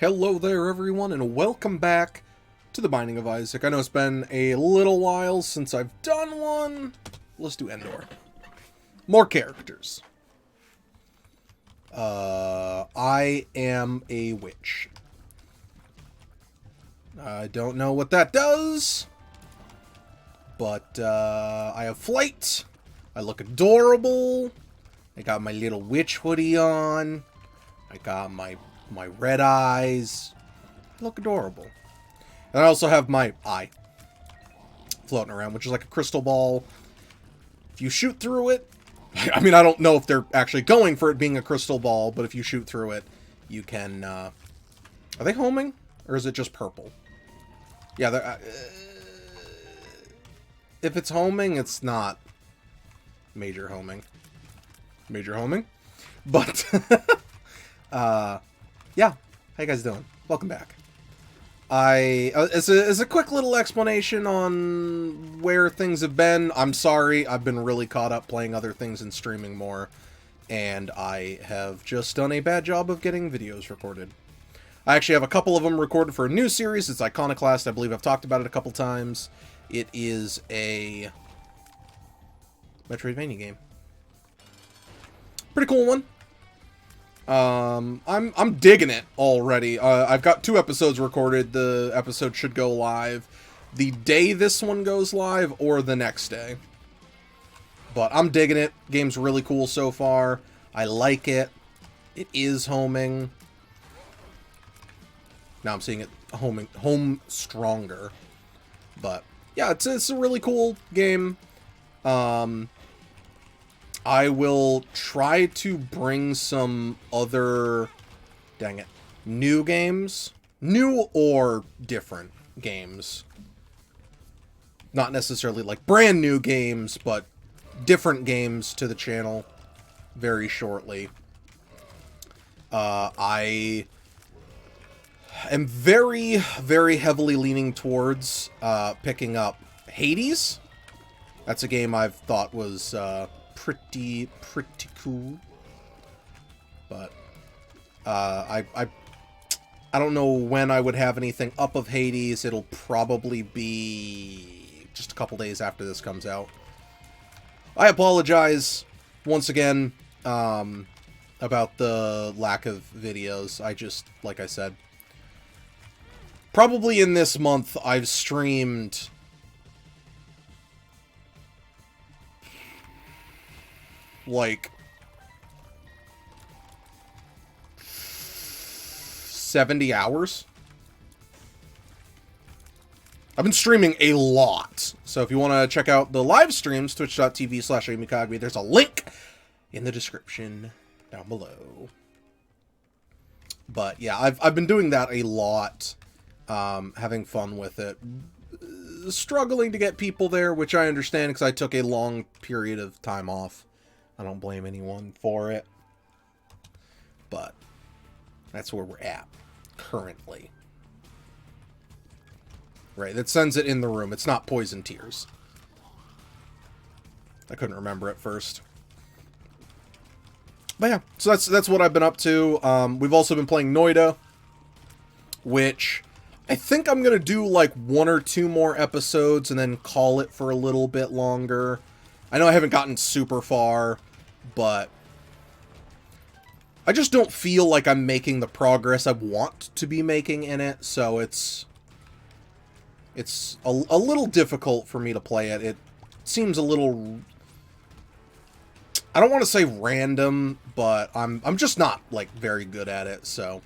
Hello there, everyone, and welcome back to The Binding of Isaac. I know it's been a little while since I've done one. Let's do Endor. More characters. I am a witch. I don't know what that does, but I have flight. I look adorable. I got my little witch hoodie on. I got my red eyes. I look adorable. And I also have my eye floating around, which is like a crystal ball. If you shoot through it, I mean, I don't know if they're actually going for it being a crystal ball, but if you shoot through it, you can, are they homing? Or is it just purple? Yeah, they're, if it's homing, it's not major homing. Major homing? But, yeah. How you guys doing? Welcome back. As a quick little explanation on where things have been, I'm sorry, I've been really caught up playing other things and streaming more, and I have just done a bad job of getting videos recorded. I actually have a couple of them recorded for a new series. It's Iconoclast. I believe I've talked about it a couple times. It is a Metroidvania game. Pretty cool one. I'm digging it already. I've got 2 episodes recorded. The episode should go live the day this one goes live or the next day. But I'm digging it. Game's really cool so far. I like it. It is homing. Now I'm seeing it home stronger. But yeah, it's a really cool game. I will try to bring some other, dang it, new games. New or different games. Not necessarily like brand new games, but different games to the channel very shortly. I am very, very heavily leaning towards picking up Hades. That's a game I've thought was pretty cool, but I don't know when I would have anything up of Hades. It'll probably be just a couple days after this comes out. I apologize once again about the lack of videos. I just, like I said, probably in this month I've streamed like 70 hours. I've been streaming a lot. So if you want to check out the live streams, twitch.tv/Kagami, there's a link in the description down below. But yeah, I've been doing that a lot. Having fun with it. Struggling to get people there, which I understand because I took a long period of time off. I don't blame anyone for it. But that's where we're at currently. Right, that sends it in the room. It's not Poison Tears. I couldn't remember at first. But yeah, so that's what I've been up to. We've also been playing Noida, which I think I'm going to do like 1 or 2 more episodes and then call it for a little bit longer. I know I haven't gotten super far, but I just don't feel like I'm making the progress I want to be making in it, so it's a little difficult for me to play it. It seems a little, I don't want to say random, but I'm just not like very good at it, so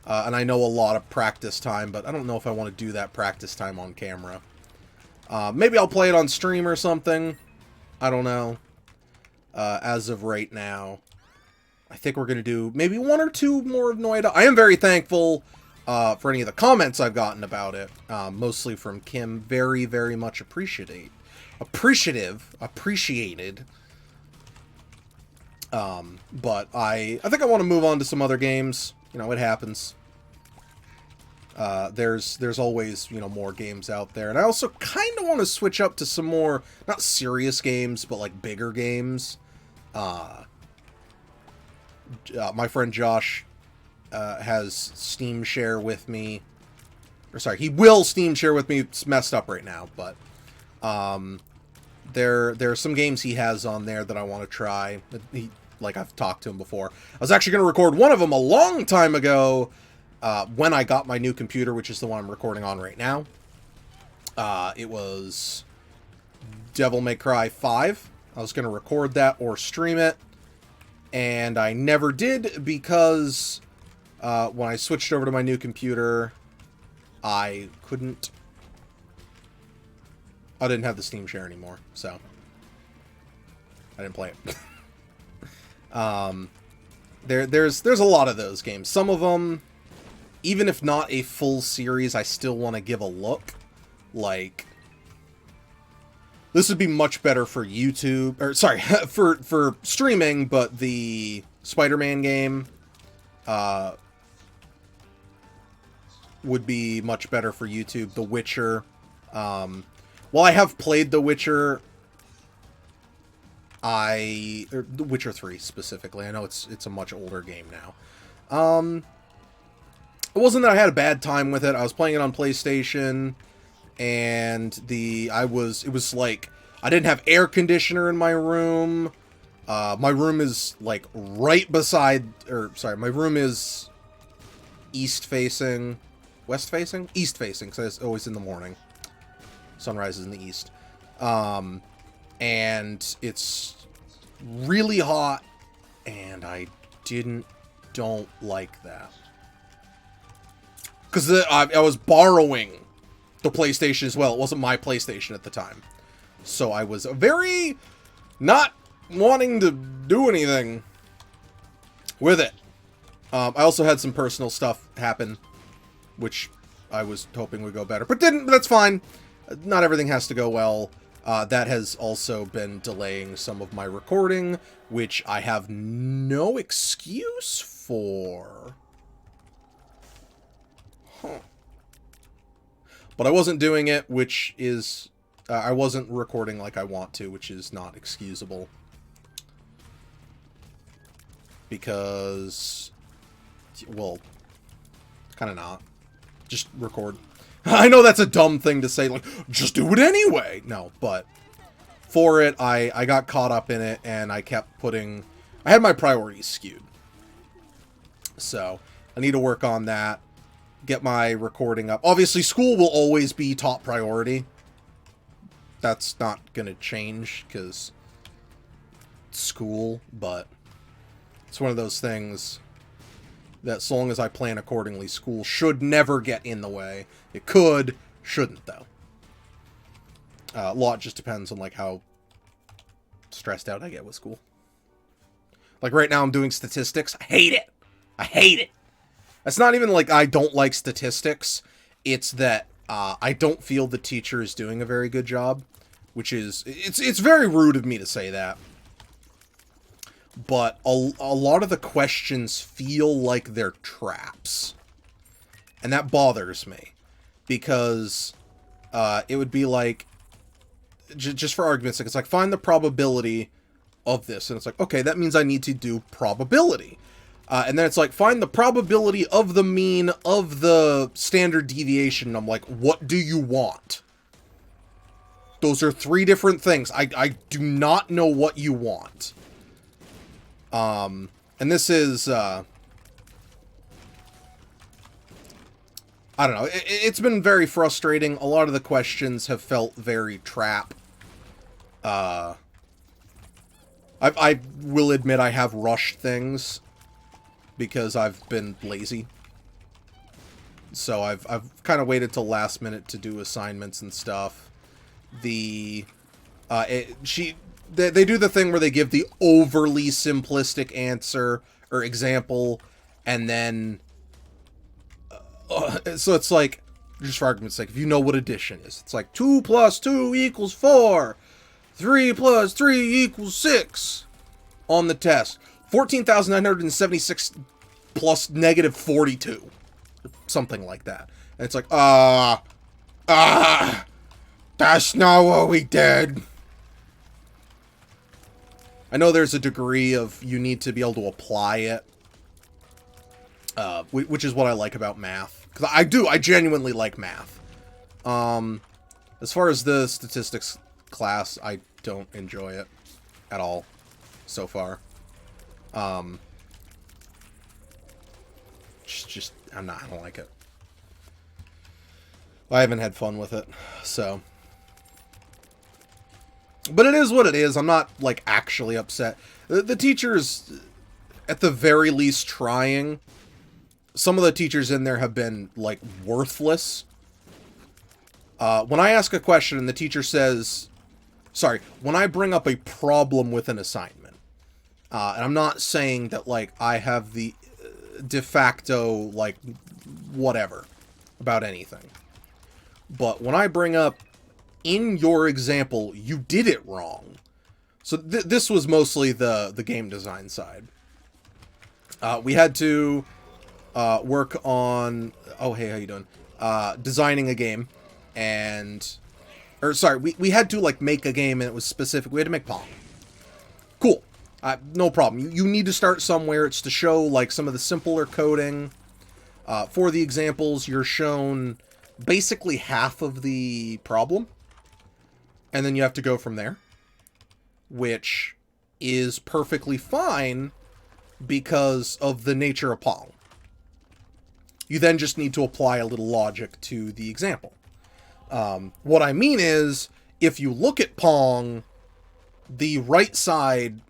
and I know a lot of practice time, but I don't know if I want to do that practice time on camera. Maybe I'll play it on stream or something. I don't know. As of right now, I think we're going to do maybe 1 or 2 more of Noida. I am very thankful for any of the comments I've gotten about it, mostly from Kim. Very, very much appreciated. But I think I want to move on to some other games. You know, it happens. There's always, you know, more games out there. And I also kind of want to switch up to some more, not serious games, but like bigger games. My friend Josh has Steam Share with me. Or sorry, he will Steam Share with me. It's messed up right now, but there are some games he has on there that I want to try. Like I've talked to him before. I was actually going to record one of them a long time ago when I got my new computer, which is the one I'm recording on right now. It was Devil May Cry 5. I was going to record that or stream it, and I never did because when I switched over to my new computer, I didn't have the Steam Share anymore, so I didn't play it. There's a lot of those games. Some of them, even if not a full series, I still want to give a look. Like, this would be much better for YouTube, or sorry, for streaming, but the Spider-Man game would be much better for YouTube. The Witcher, well, I have played The Witcher, The Witcher 3 specifically. I know it's a much older game now. It wasn't that I had a bad time with it. I was playing it on PlayStation, and it was like, I didn't have air conditioner in my room. My room is like right beside, or sorry, my room is east facing, west facing? East facing, because it's always in the morning. Sunrise is in the east. And it's really hot, and I don't like that. Because I was borrowing the PlayStation as well. It wasn't my PlayStation at the time. So I was very not wanting to do anything with it. I also had some personal stuff happen, which I was hoping would go better. But didn't. That's fine. Not everything has to go well. That has also been delaying some of my recording, which I have no excuse for. Huh. But I wasn't doing it, which is... I wasn't recording like I want to, which is not excusable. Because... well, kind of not. Just record. I know that's a dumb thing to say, like, just do it anyway! No, but... for it, I got caught up in it, and I kept putting... I had my priorities skewed. So, I need to work on that. Get my recording up. Obviously, school will always be top priority. That's not going to change, because school, but it's one of those things that so long as I plan accordingly, school should never get in the way. It could, shouldn't, though. A lot just depends on, like, how stressed out I get with school. Like, right now I'm doing statistics. I hate it! I hate it! It's not even like I don't like statistics. It's that I don't feel the teacher is doing a very good job. Which is... It's very rude of me to say that. But a lot of the questions feel like they're traps. And that bothers me. Because it would be like... just for argument's sake, it's like, find the probability of this. And it's like, okay, that means I need to do probability. And then it's like, find the probability of the mean of the standard deviation. And I'm like, what do you want? Those are three different things. I do not know what you want. And this is, I don't know. It's been very frustrating. A lot of the questions have felt very trap. I will admit I have rushed things because I've been lazy. So I've kind of waited till last minute to do assignments and stuff. They do the thing where they give the overly simplistic answer or example, and then so it's like, just for argument's sake, if you know what addition is, it's like 2 plus 2 equals 4, 3 plus 3 equals 6 on the test. 14,976 plus negative 42. Something like that. And it's like, that's not what we did. I know there's a degree of you need to be able to apply it. which is what I like about math. Because I genuinely like math. As far as the statistics class, I don't enjoy it at all so far. I don't like it. I haven't had fun with it, so. But it is what it is. I'm not, like, actually upset. The teachers, at the very least, trying. Some of the teachers in there have been, like, worthless. When I ask a question and the teacher says... Sorry, when I bring up a problem with an assignment, and I'm not saying that, like, I have the de facto, like, whatever about anything. But when I bring up, in your example, you did it wrong. So this was mostly the game design side. We had to work on... Oh, hey, how you doing? Designing a game. Or, sorry, we had to, like, make a game, and it was specific. We had to make Pong. Cool. No problem. You need to start somewhere. It's to show, like, some of the simpler coding. For the examples, you're shown basically half of the problem. And then you have to go from there. Which is perfectly fine because of the nature of Pong. You then just need to apply a little logic to the example. What I mean is, if you look at Pong, the right side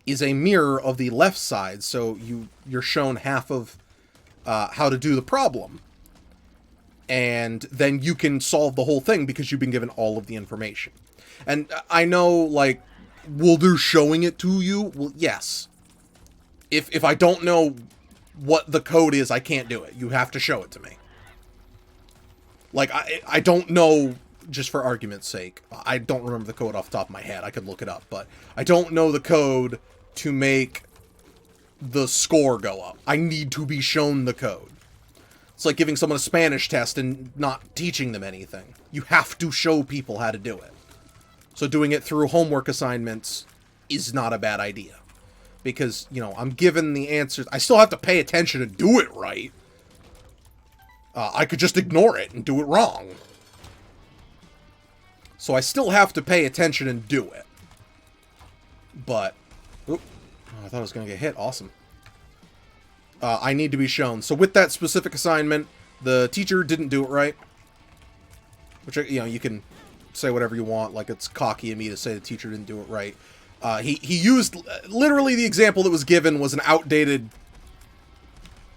is a mirror of the left side, so you're shown half of how to do the problem. And then you can solve the whole thing because you've been given all of the information. And I know, like, will they're showing it to you? Well, yes. If I don't know what the code is, I can't do it. You have to show it to me. Like, I don't know, just for argument's sake, I don't remember the code off the top of my head. I could look it up, but I don't know the code to make the score go up. I need to be shown the code. It's like giving someone a Spanish test and not teaching them anything. You have to show people how to do it. So doing it through homework assignments is not a bad idea. Because, you know, I'm given the answers. I still have to pay attention and do it right. I could just ignore it and do it wrong. So I still have to pay attention and do it. But... Oop, I thought I was going to get hit. Awesome. I need to be shown. So with that specific assignment, the teacher didn't do it right. Which, you know, you can say whatever you want. Like, it's cocky of me to say the teacher didn't do it right. He used... Literally, the example that was given was an outdated...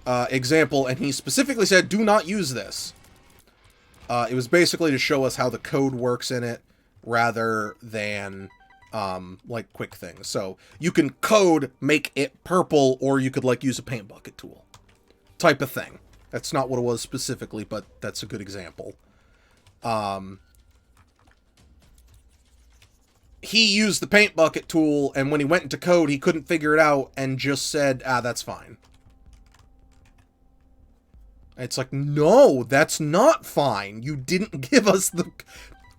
example, and he specifically said, do not use this. It was basically to show us how the code works in it, rather than, like, quick things. So, you can code, make it purple, or you could, like, use a paint bucket tool. Type of thing. That's not what it was specifically, but that's a good example. He used the paint bucket tool, and when he went into code, he couldn't figure it out, and just said, that's fine. It's like, no, that's not fine. You didn't give us the...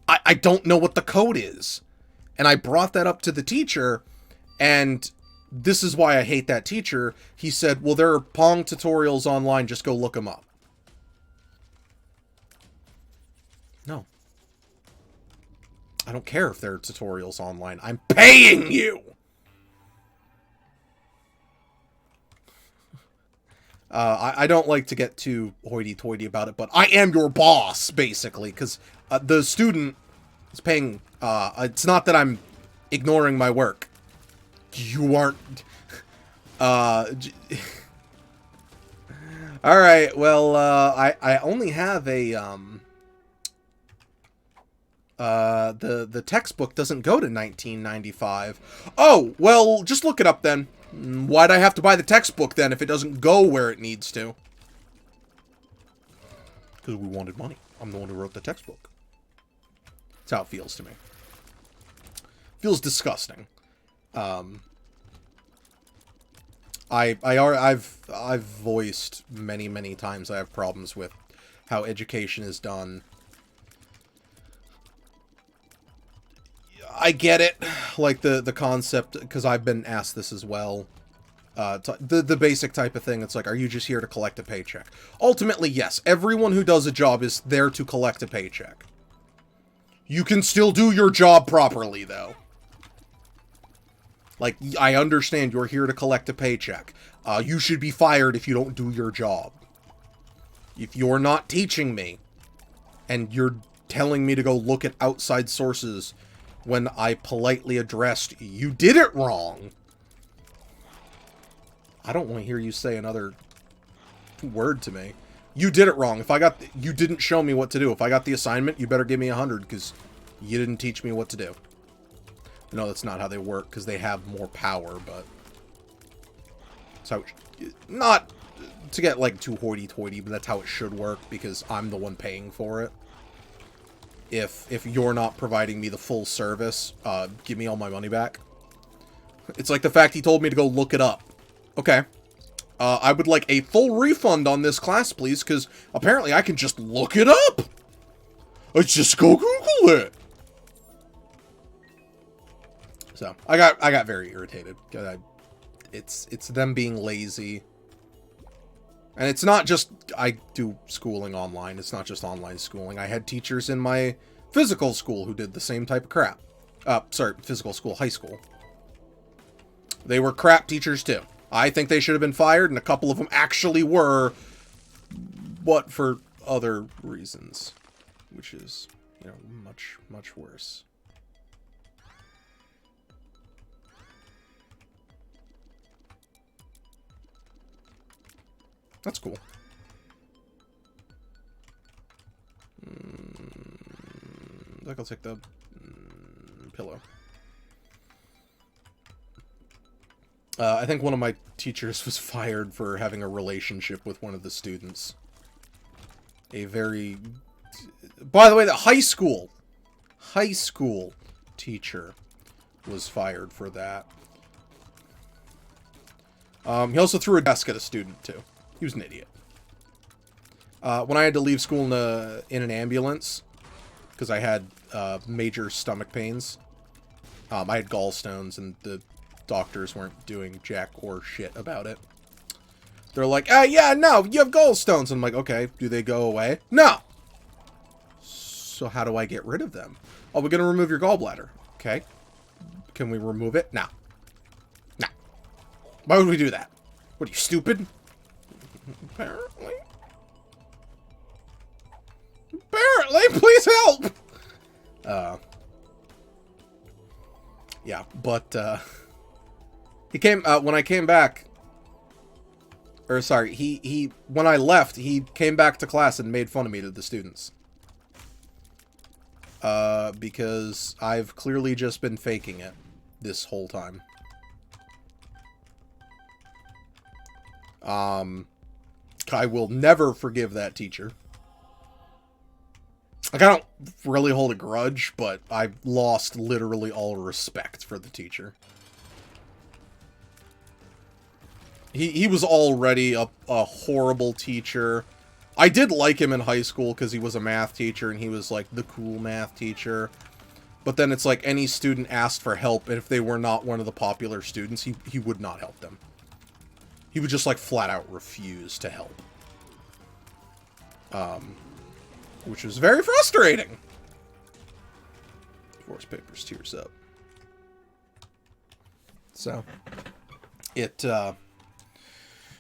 I don't know what the code is. And I brought that up to the teacher, and this is why I hate that teacher. He said, well, there are Pong tutorials online, just go look them up. No. I don't care if there are tutorials online. I'm paying you! I don't like to get too hoity-toity about it, but I am your boss, basically, because the student is paying... it's not that I'm ignoring my work. You aren't... Alright, well, I only have a... the textbook doesn't go to 1995. Oh, well, just look it up then. Why'd I have to buy the textbook then if it doesn't go where it needs to? Because we wanted money. I'm the one who wrote the textbook. That's how it feels to me. Feels disgusting. I've voiced many times I have problems with how education is done. I get it, like the concept, because I've been asked this as well. The basic type of thing. It's like, are you just here to collect a paycheck? Ultimately, yes. Everyone who does a job is there to collect a paycheck. You can still do your job properly, though. Like, I understand you're here to collect a paycheck. You should be fired if you don't do your job. If you're not teaching me, and you're telling me to go look at outside sources when I politely addressed, you did it wrong. I don't want to hear you say another word to me. You did it wrong. You didn't show me what to do. If I got the assignment, you better give me 100, because you didn't teach me what to do. No, that's not how they work, because they have more power, but... So, not to get, like, too hoity-toity, but that's how it should work, because I'm the one paying for it. If you're not providing me the full service, give me all my money back. It's like the fact he told me to go look it up. Okay. I would like a full refund on this class, please, because apparently I can just look it up. Let's just go Google it. So, I got very irritated. It's them being lazy. And it's not just, I do schooling online. It's not just online schooling. I had teachers in my physical school who did the same type of crap. Sorry, physical school, high school. They were crap teachers too. I think they should have been fired, and a couple of them actually were, but for other reasons, which is, you know, much, much worse. That's cool. I think I'll take the pillow. I think one of my teachers was fired for having a relationship with one of the students. A very... By the way, the high school teacher was fired for that. He also threw a desk at a student, too. He was an idiot. When I had to leave school in an ambulance, because I had major stomach pains, I had gallstones, and the doctors weren't doing jack or shit about it. They're like, yeah, no, you have gallstones. I'm like, okay, do they go away? No! So how do I get rid of them? Oh, we're going to remove your gallbladder. Okay. Can we remove it? No. No. Why would we do that? What, are you stupid? Apparently. Apparently, please help! Yeah, but, he came, when I came back, or sorry, when I left, he came back to class and made fun of me to the students. Because I've clearly just been faking it this whole time. I will never forgive that teacher. Like, I don't really hold a grudge, but I've lost literally all respect for the teacher. He was already a horrible teacher. I did like him in high school because he was a math teacher and he was like the cool math teacher. But then it's like any student asked for help, and if they were not one of the popular students, he would not help them. He would just like flat out refuse to help. Which was very frustrating. Divorce papers, tears up. So,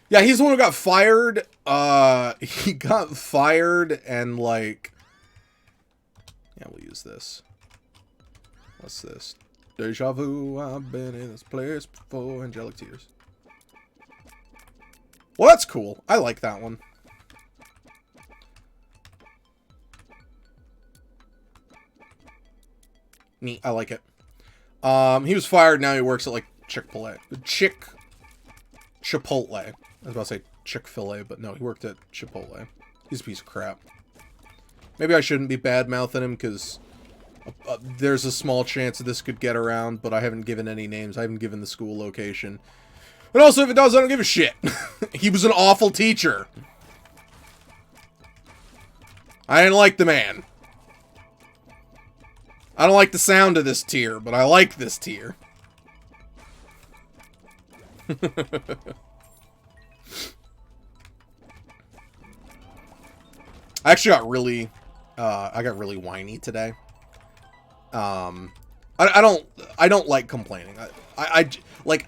yeah, he's the one who got fired. He got fired and, like... Yeah, we'll use this. What's this? Deja vu, I've been in this place before. Angelic tears. Well, that's cool. I like that one. Neat. I like it. He was fired. Now he works at, like, Chick-fil-A. Chipotle. I was about to say Chick-fil-A, but no, he worked at Chipotle. He's a piece of crap. Maybe I shouldn't be bad-mouthing him, because there's a small chance that this could get around, but I haven't given any names. I haven't given the school location. But also, if it does, I don't give a shit. He was an awful teacher. I didn't like the man. I don't like the sound of this tier, but I like this tier. I actually got really, I got really whiny today. I don't like complaining. I like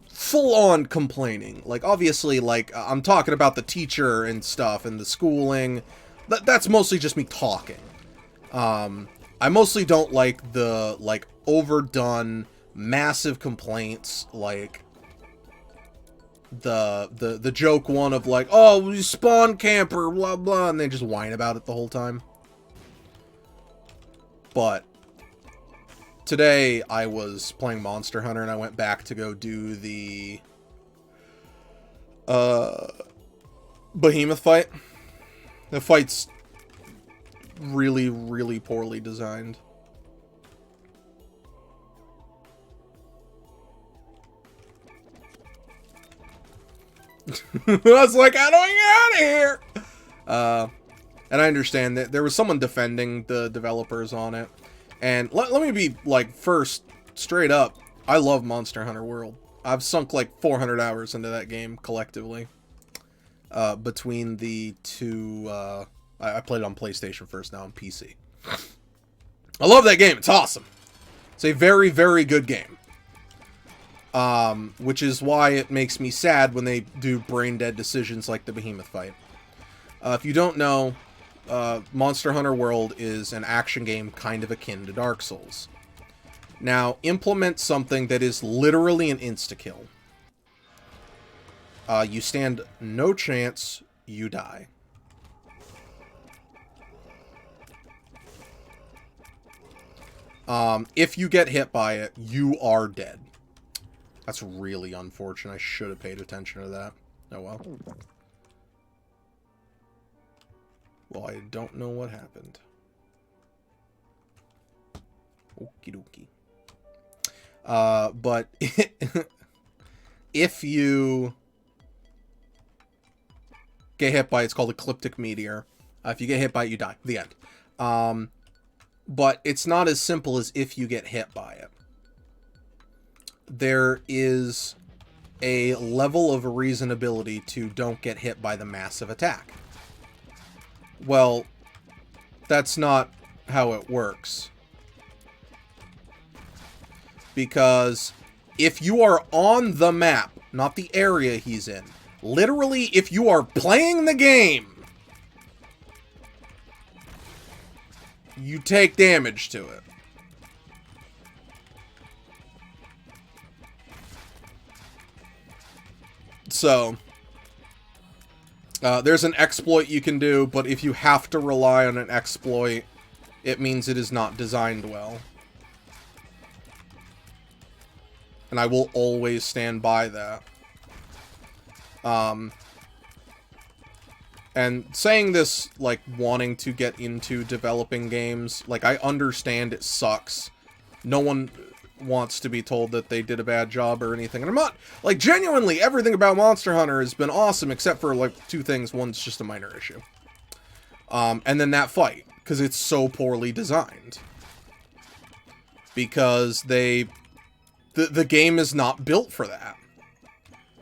full on complaining. Like obviously, like I'm talking about the teacher and stuff and the schooling. That's mostly just me talking. I mostly don't like the like overdone massive complaints, like the joke one of like, oh, we spawn camper, blah blah, and they just whine about it the whole time. But today I was playing Monster Hunter and I went back to go do the behemoth fight. The fight's really, really poorly designed. I was like, how do I get out of here? And I understand that there was someone defending the developers on it. And let me be, like, first, straight up, I love Monster Hunter World. I've sunk, like, 400 hours into that game, collectively. Between the two, I played it on PlayStation first, now on PC. I love that game, it's awesome. It's a very, very good game. Which is why it makes me sad when they do brain-dead decisions like the behemoth fight. If you don't know, Monster Hunter World is an action game kind of akin to Dark Souls. Now, implement something that is literally an insta-kill. You stand no chance, you die. If you get hit by it, you are dead. That's really unfortunate. I should have paid attention to that. Oh well. Well, I don't know what happened. Okie dokie. But if you get hit by, it's called Ecliptic Meteor. If you get hit by it, you die. The end. But it's not as simple as if you get hit by it. There is a level of reasonability to don't get hit by the massive attack. Well, that's not how it works. Because if you are on the map, not the area he's in, literally if you are playing the game, you take damage to it. So, there's an exploit you can do, but if you have to rely on an exploit, it means it is not designed well. And I will always stand by that. And saying this, like, wanting to get into developing games, like, I understand it sucks. No one wants to be told that they did a bad job or anything. And I'm not, like, genuinely, everything about Monster Hunter has been awesome, except for, like, two things. One's just a minor issue. And then that fight, because it's so poorly designed. Because the game is not built for that.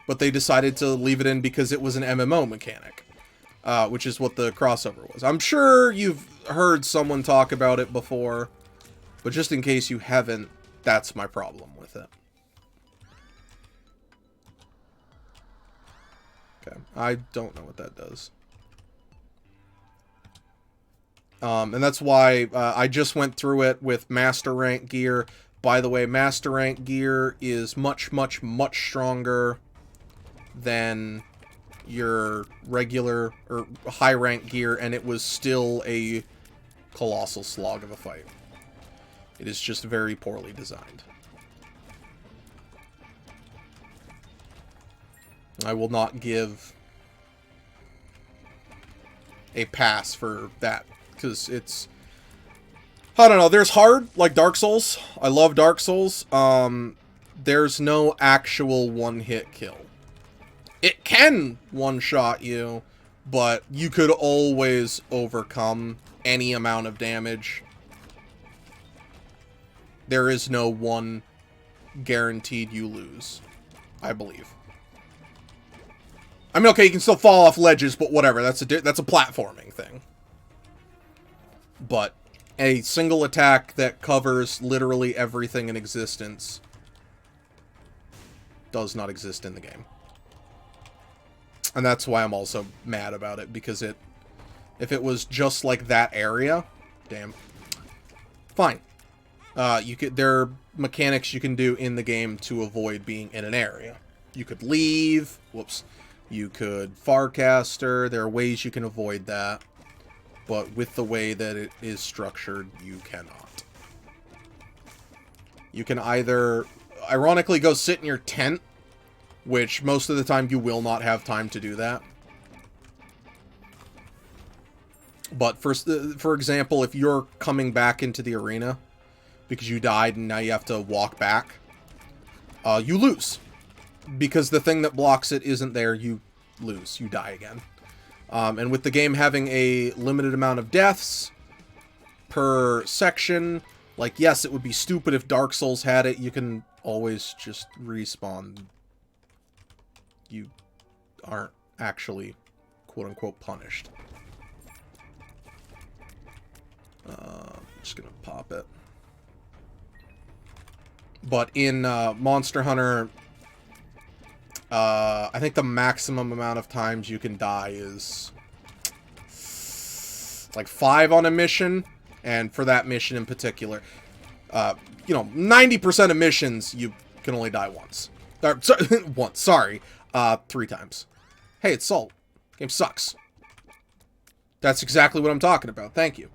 But they decided to leave it in because it was an MMO mechanic. Which is what the crossover was. I'm sure you've heard someone talk about it before, but just in case you haven't, that's my problem with it. Okay, I don't know what that does. And that's why I just went through it with Master Rank gear. By the way, Master Rank gear is much, much, much stronger than your regular or high rank gear, and it was still a colossal slog of a fight. It is just very poorly designed. I will not give a pass for that, because it's, I don't know, there's hard, like Dark Souls. I love Dark Souls. There's no actual one-hit kill. It can one-shot you, but you could always overcome any amount of damage. There is no one guaranteed you lose. I believe. I mean, okay, you can still fall off ledges, but whatever. That's a platforming thing. But a single attack that covers literally everything in existence does not exist in the game. And that's why I'm also mad about it, because if it was just like that area, damn, fine. There are mechanics you can do in the game to avoid being in an area. You could leave, whoops, you could Farcaster, there are ways you can avoid that, but with the way that it is structured, you cannot. You can either, ironically, go sit in your tent, which most of the time you will not have time to do that. But for example, if you're coming back into the arena because you died and now you have to walk back, you lose. Because the thing that blocks it isn't there, you lose. You die again. And with the game having a limited amount of deaths per section, like, yes, it would be stupid if Dark Souls had it. You can always just respawn. You aren't actually, quote-unquote, punished. I'm just gonna pop it. But in Monster Hunter, I think the maximum amount of times you can die is like 5 on a mission, and for that mission in particular, you know, 90% of missions you can only die once. Once, sorry. 3 times. Hey, it's Salt. Game sucks. That's exactly what I'm talking about. Thank you.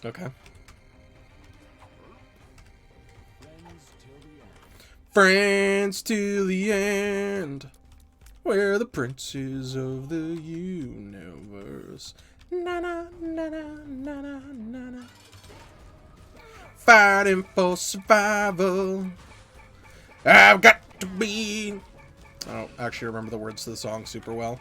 Okay. Friends till the end. We're the princes of the universe. Na na na na na na na na. Fighting for survival. I've got to be. I don't actually remember the words to the song super well.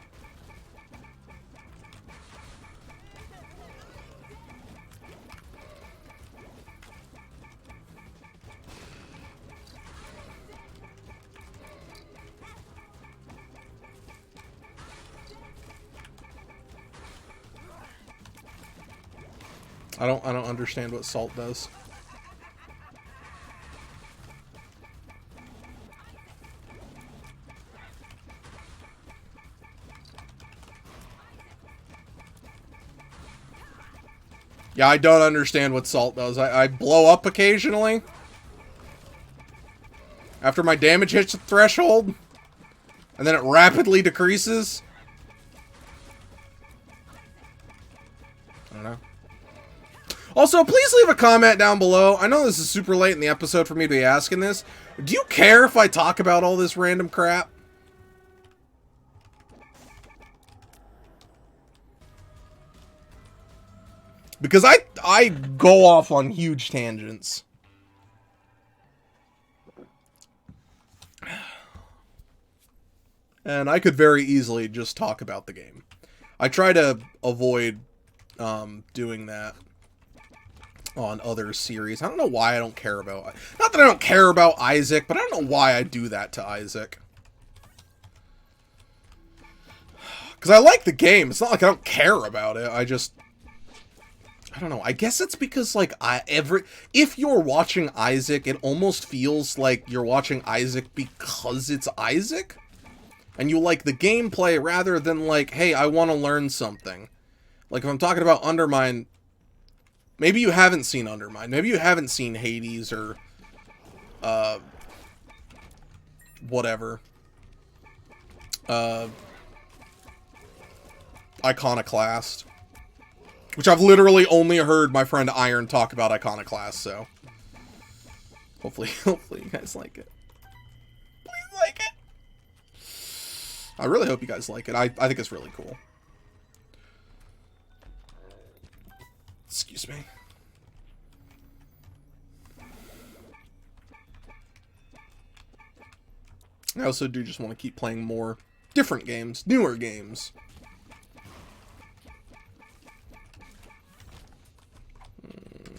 I don't understand what Salt does. Yeah, I don't understand what Salt does. I blow up occasionally after my damage hits the threshold, and then it rapidly decreases. I don't know. Also, please leave a comment down below. I know this is super late in the episode for me to be asking this. Do you care if I talk about all this random crap? Because I go off on huge tangents. And I could very easily just talk about the game. I try to avoid doing that on other series. I don't know why I don't care about... Not that I don't care about Isaac, but I don't know why I do that to Isaac. Because I like the game. It's not like I don't care about it. I don't know. I guess it's because, like, if you're watching Isaac, it almost feels like you're watching Isaac because it's Isaac. And you like the gameplay rather than, like, hey, I want to learn something. Like, if I'm talking about Undermine... Maybe you haven't seen Undermine. Maybe you haven't seen Hades or, whatever. Iconoclast. Which I've literally only heard my friend Iron talk about Iconoclast, so. Hopefully you guys like it. Please like it! I really hope you guys like it. I think it's really cool. Excuse me. I also do just want to keep playing more different games, newer games.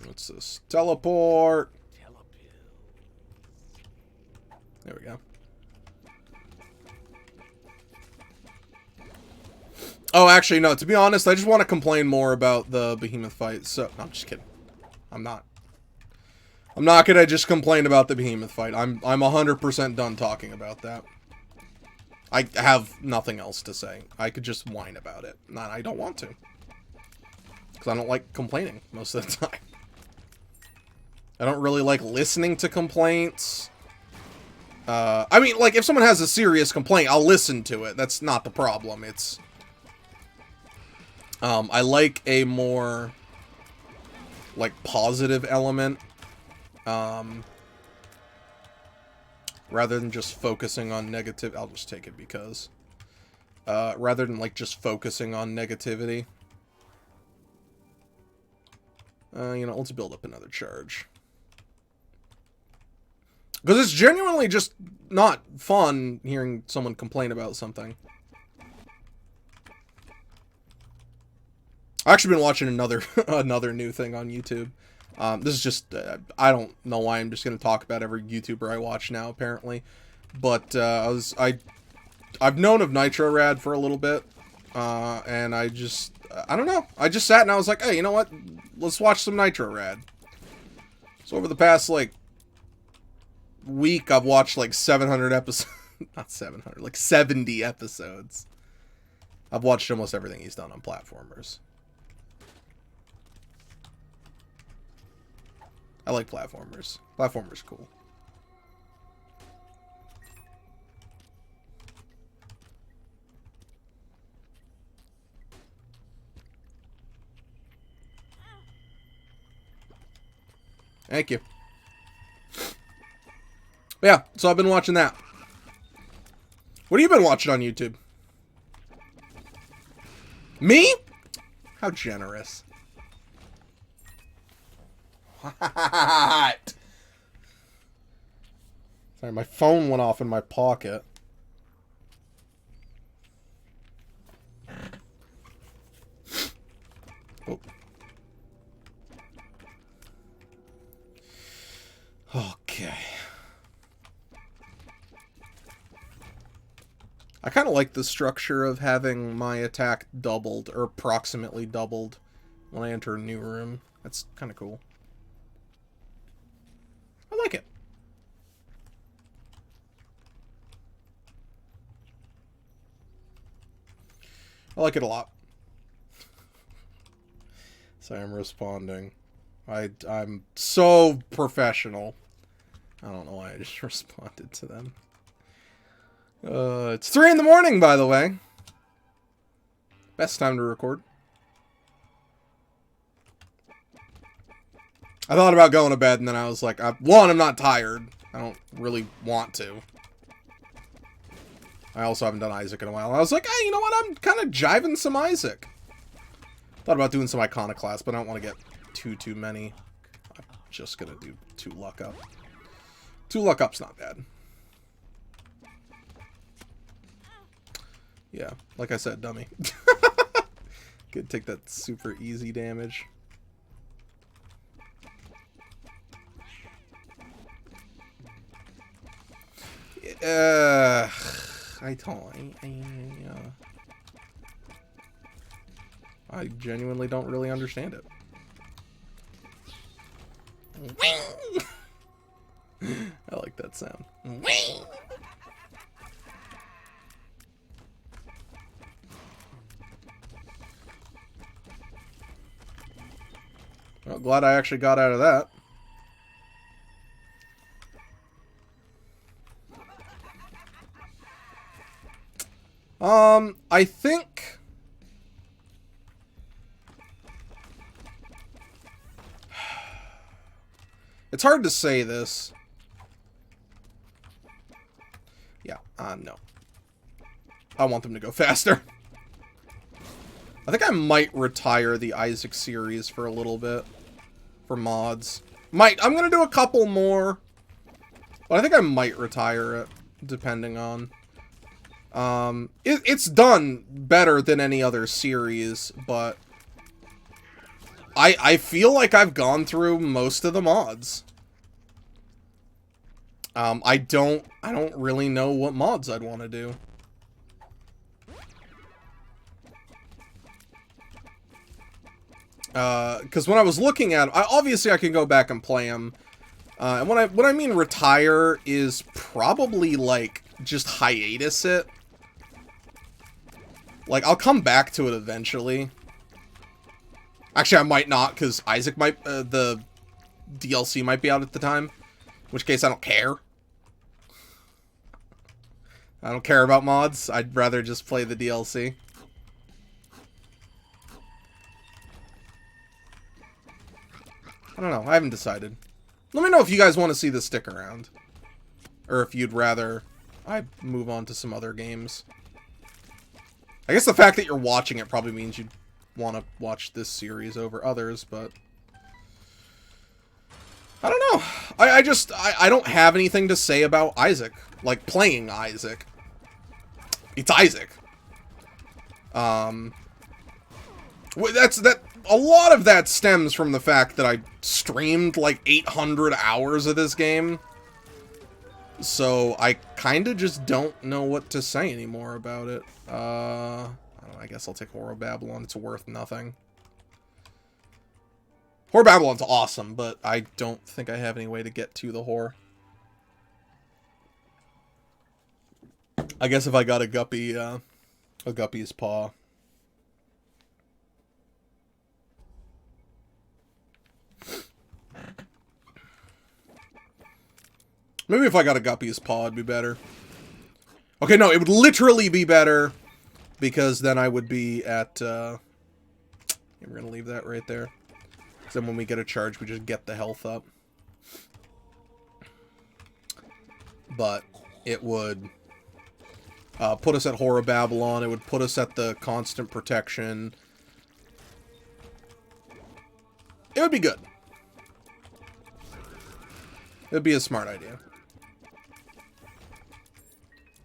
What's this? Teleport. There we go. Oh, actually, no. To be honest, I just want to complain more about the behemoth fight. So, no, I'm just kidding. I'm not. I'm not gonna just complain about the behemoth fight. I'm 100% done talking about that. I have nothing else to say. I could just whine about it. And I don't want to. Because I don't like complaining most of the time. I don't really like listening to complaints. I mean, like, if someone has a serious complaint, I'll listen to it. That's not the problem. It's... I like a more, like, positive element, rather than just focusing on negative. I'll just take it because, rather than, like, just focusing on negativity. You know, let's build up another charge. Because it's genuinely just not fun hearing someone complain about something. I've actually been watching another new thing on YouTube. This is just, I don't know why I'm just going to talk about every YouTuber I watch now, apparently. But, I've known of Nitrorad for a little bit. And I don't know. I just sat and I was like, hey, you know what? Let's watch some Nitrorad. So over the past, like, week, I've watched, like, 700 episodes. Not 700, like 70 episodes. I've watched almost everything he's done on platformers. I like platformers. Platformers cool. Thank you. Yeah, so I've been watching that. What have you been watching on YouTube? Me? How generous. What? Sorry, my phone went off in my pocket. Oh. Okay. I kind of like the structure of having my attack doubled, or approximately doubled, when I enter a new room. That's kind of cool. I like it. I like it a lot. Sorry, I'm responding. I'm so professional. I don't know why I just responded to them. It's 3 in the morning, by the way. Best time to record. I thought about going to bed, and then I was like, one, I'm not tired. I don't really want to. I also haven't done Isaac in a while. I was like, hey, you know what? I'm kind of jiving some Isaac. Thought about doing some Iconoclast, but I don't want to get too many. I'm just going to do 2 luck up. 2 luck up's not bad. Yeah, like I said, dummy. Could take that super easy damage. I genuinely don't really understand it. I like that sound. Well, glad I actually got out of that. I think... It's hard to say this. Yeah, no. I want them to go faster. I think I might retire the Isaac series for a little bit. For mods. I'm gonna do a couple more. But I think I might retire it. depending on. It's done better than any other series, but I feel like I've gone through most of the mods. I don't really know what mods I'd want to do. Because when I was looking at, obviously I can go back and play them. And what I mean retire is probably like just hiatus it. Like I'll come back to it eventually. Actually, I might not, because Isaac might the DLC might be out at the time. In which case, I don't care. I don't care about mods. I'd rather just play the DLC. I don't know. I haven't decided. Let me know if you guys want to see this stick around. Or if you'd rather I move on to some other games. I guess the fact that you're watching it probably means you'd want to watch this series over others, but I don't know. I don't have anything to say about Isaac. Like, playing Isaac. It's Isaac. A lot of that stems from the fact that I streamed like 800 hours of this game. So I kind of just don't know what to say anymore about it. I don't know, I guess I'll take Horror Babylon. It's worth nothing. Horror Babylon's awesome, but I don't think I have any way to get to the horror. I guess if I got a guppy, a guppy's paw. Maybe if I got a guppy's paw, it'd be better. Okay, no, it would literally be better, because then I would be at, we're gonna leave that right there. Because then when we get a charge, we just get the health up. But it would put us at Horror Babylon. It would put us at the constant protection. It would be good. It would be a smart idea.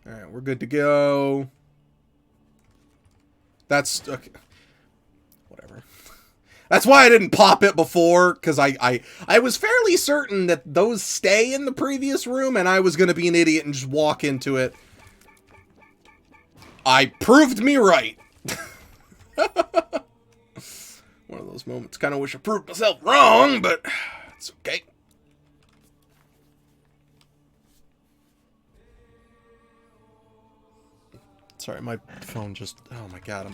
Alright, we're good to go. That's... okay. Whatever. That's why I didn't pop it before, because I was fairly certain that those stay in the previous room, and I was going to be an idiot and just walk into it. I proved me right. One of those moments. Kind of wish I proved myself wrong, but it's okay. Sorry, my phone just... oh my god,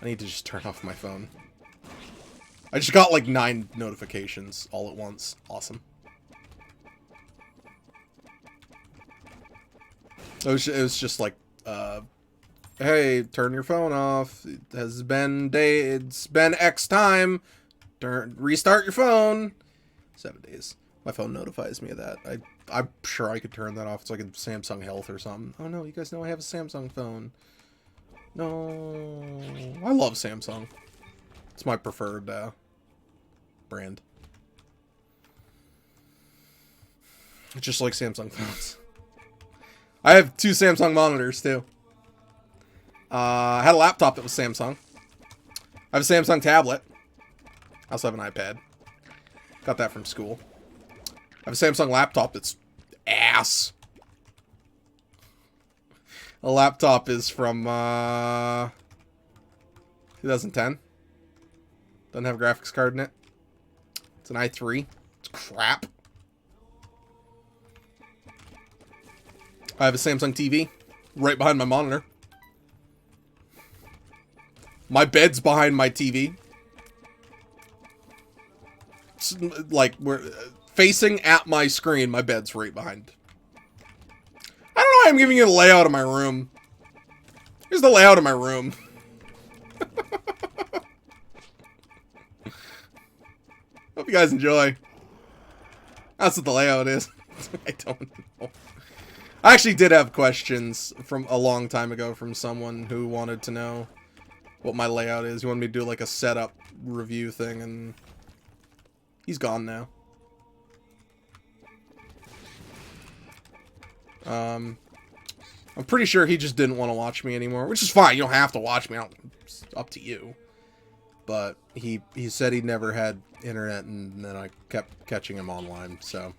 I need to just turn off my phone. I just got like 9 notifications all at once. Awesome. It was just like, hey, turn your phone off. It's been X time. Restart your phone. 7 days. My phone notifies me of that. I'm sure I could turn that off. It's like a Samsung Health or something. Oh no, you guys know I have a Samsung phone. No. I love Samsung. It's my preferred brand. It's just like Samsung phones. I have 2 Samsung monitors too. I had a laptop that was Samsung. I have a Samsung tablet. I also have an iPad. Got that from school. I have a Samsung laptop that's ass. The laptop is from 2010. Doesn't have a graphics card in it. It's an i3. It's crap. I have a Samsung TV right behind my monitor. My bed's behind my TV. It's like, we're facing at my screen. My bed's right behind. I don't know why I'm giving you the layout of my room. Here's the layout of my room. Hope you guys enjoy. That's what the layout is. I don't know. I actually did have questions from a long time ago from someone who wanted to know what my layout is. He wanted me to do like a setup review thing, and he's gone now. I'm pretty sure he just didn't want to watch me anymore, which is fine. You don't have to watch me. It's up to you. But he said he never had internet, and then I kept catching him online, so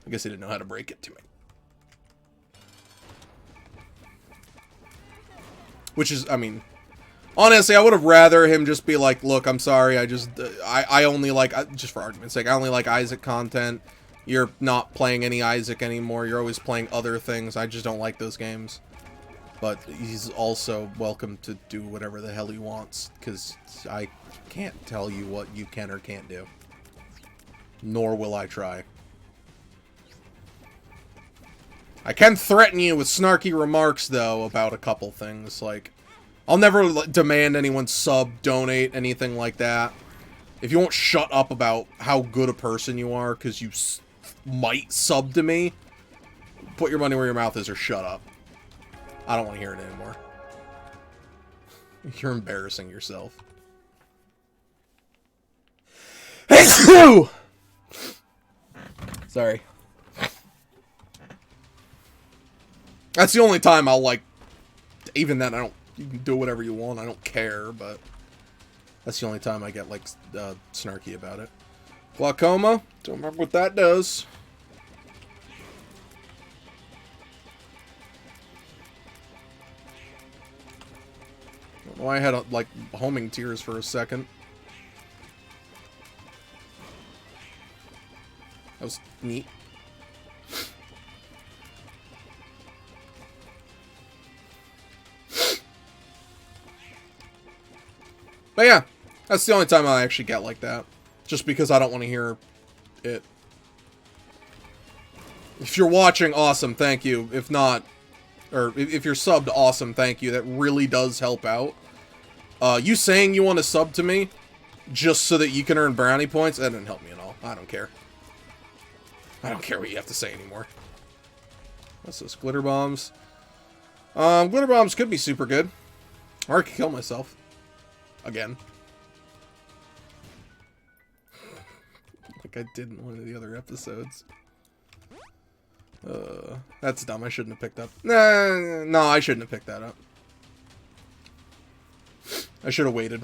I guess he didn't know how to break it to me. Which is, I mean, honestly, I would have rather him just be like, look, I'm sorry, I only like, just for argument's sake, I only like Isaac content. You're not playing any Isaac anymore. You're always playing other things. I just don't like those games. But he's also welcome to do whatever the hell he wants, because I can't tell you what you can or can't do. Nor will I try. I can threaten you with snarky remarks, though, about a couple things. Like, I'll never demand anyone sub, donate, anything like that. If you won't shut up about how good a person you are, because you might sub to me, put your money where your mouth is or shut up. I don't want to hear it anymore. You're embarrassing yourself. Sorry. That's the only time I'll, like, even then I don't, you can do whatever you want, I don't care, but that's the only time I get, like, snarky about it. Glaucoma, don't remember what that does. I don't know why I had, like, homing tears for a second. That was neat. But yeah, that's the only time I actually get like that. Just because I don't want to hear it. If you're watching, awesome, thank you. If not, or if you're subbed, awesome, thank you. That really does help out. You saying you want to sub to me just so that you can earn brownie points, that didn't help me at all. I don't care. I don't care what you have to say anymore. What's this? Glitter bombs? Glitter bombs could be super good. Or I could kill myself. Again. Like I did in one of the other episodes. That's dumb. I shouldn't have picked up. No, I shouldn't have picked that up. I should have waited.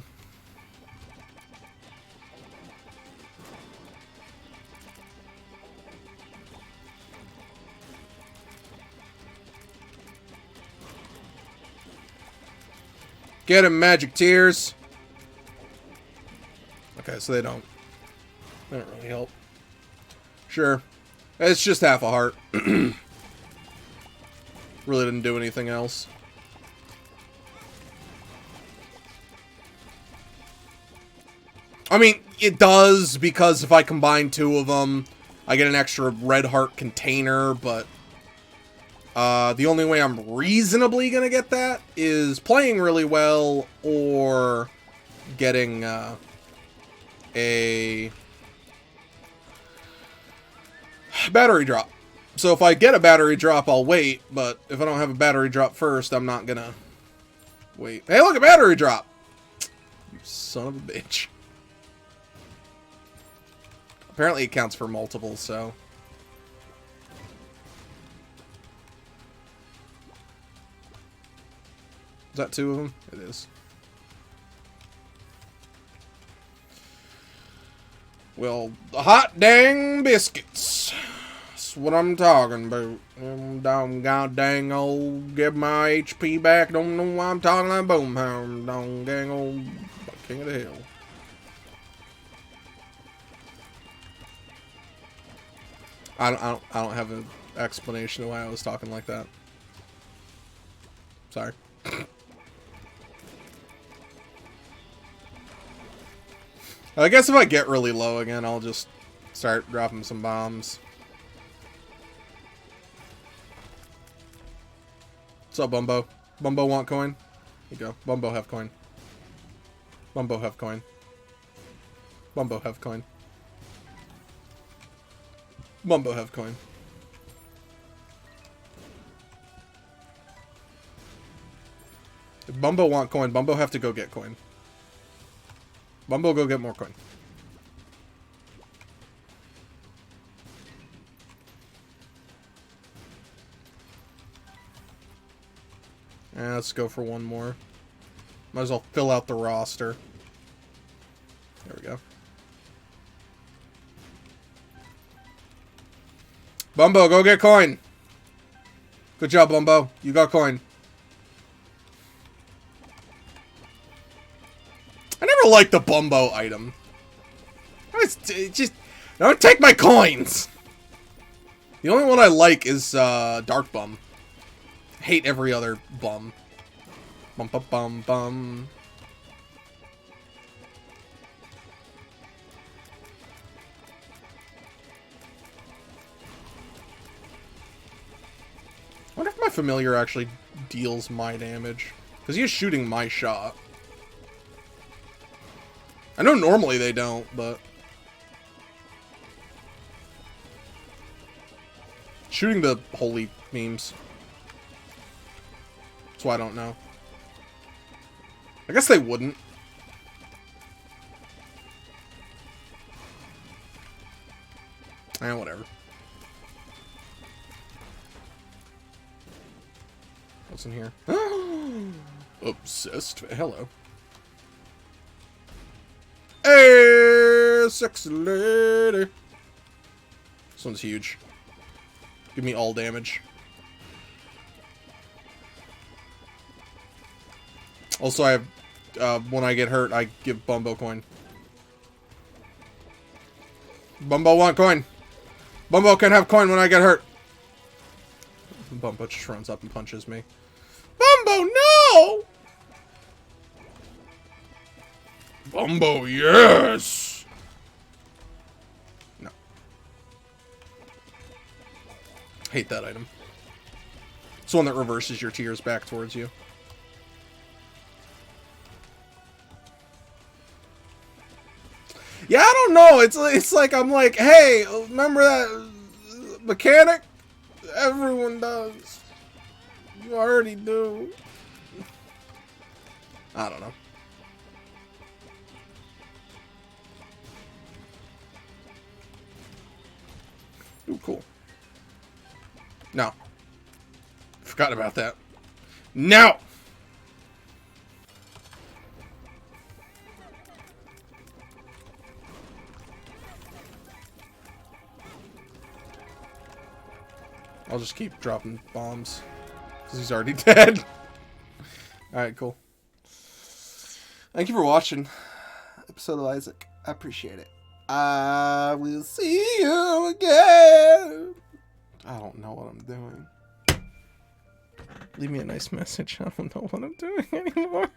Get him, magic tears. Okay, so they don't really help. Sure. It's just half a heart. Really didn't do anything else. I mean, it does, because if I combine two of them, I get an extra red heart container, but the only way I'm reasonably gonna get that is playing really well or getting a battery drop. So if I get a battery drop, I'll wait, but if I don't have a battery drop first, I'm not gonna wait. Hey, look, a battery drop! You son of a bitch. Apparently it counts for multiple, so... Is that two of them? It is. Well, the hot dang biscuits. That's what I'm talking about. Them god dang old, get my HP back. Don't know why I'm talking like Boomhound. Dong dang old king of the hill. I don't have an explanation of why I was talking like that. Sorry. I guess if I get really low again, I'll just start dropping some bombs. What's up, Bumbo? Bumbo want coin? Here you go. Bumbo have coin. Bumbo have coin. Bumbo have coin. Bumbo have coin. If Bumbo want coin, Bumbo have to go get coin. Bumbo, go get more coin. Let's go for one more. Might as well fill out the roster. There we go. Bumbo, go get coin. Good job, Bumbo. You got coin. I never liked the Bumbo item. It just don't take my coins. The only one I like is Dark Bum. Hate every other bum. Bum bum bum bum. I wonder if my familiar actually deals my damage. Because he is shooting my shot. I know normally they don't, but... shooting the holy memes. That's why I don't know. I guess they wouldn't. Whatever. What's in here? Obsessed. Hello. Hey, sexy lady. This one's huge. Give me all damage. Also, I have, when I get hurt, I give Bumbo coin. Bumbo want coin. Bumbo can have coin when I get hurt. Bumbo just runs up and punches me. Bumbo, no! Bumbo, yes! No. Hate that item. It's the one that reverses your tears back towards you. Yeah, I don't know. It's like I'm like, hey, remember that mechanic? Everyone does. You already do. I don't know. Ooh, cool. No. Forgot about that. No! I'll just keep dropping bombs. Because he's already dead. Alright, cool. Thank you for watching. Episode of Isaac. I appreciate it. I will see you again. I don't know what I'm doing. Leave me a nice message. I don't know what I'm doing anymore.